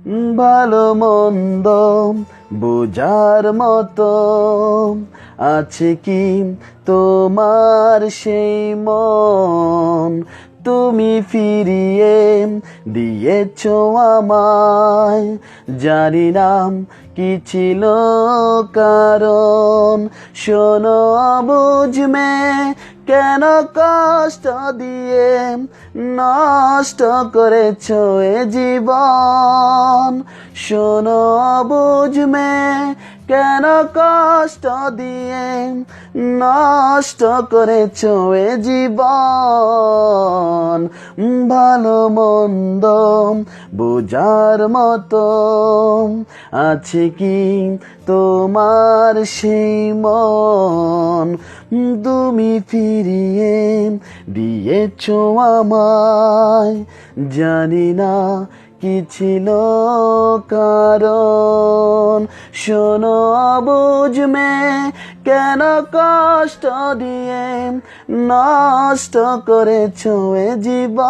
ভালো মন্দ বোঝার মতো আছে কি তোমার সেই মন? তুমি ফিরিয়ে দিয়েছো আমায়, জানি না কি ছিল কারণ। শোনো বুঝ মে কেন কষ্ট দিয়ে নষ্ট করেছো এ জীবন? শোনো বুঝ মে কেন কষ্ট দিয়ে নষ্ট করেছো এ জীবন? ভালো মন্দ বোঝার মতো আছে কি তোমার সেই মন? তুমি ফিরিয়ে দিয়েছো আমায়, জানি না কি ছিল কারণ। শোনো বুঝ মে কেন কষ্ট দিয়ে নষ্ট করেছো এ জীবন?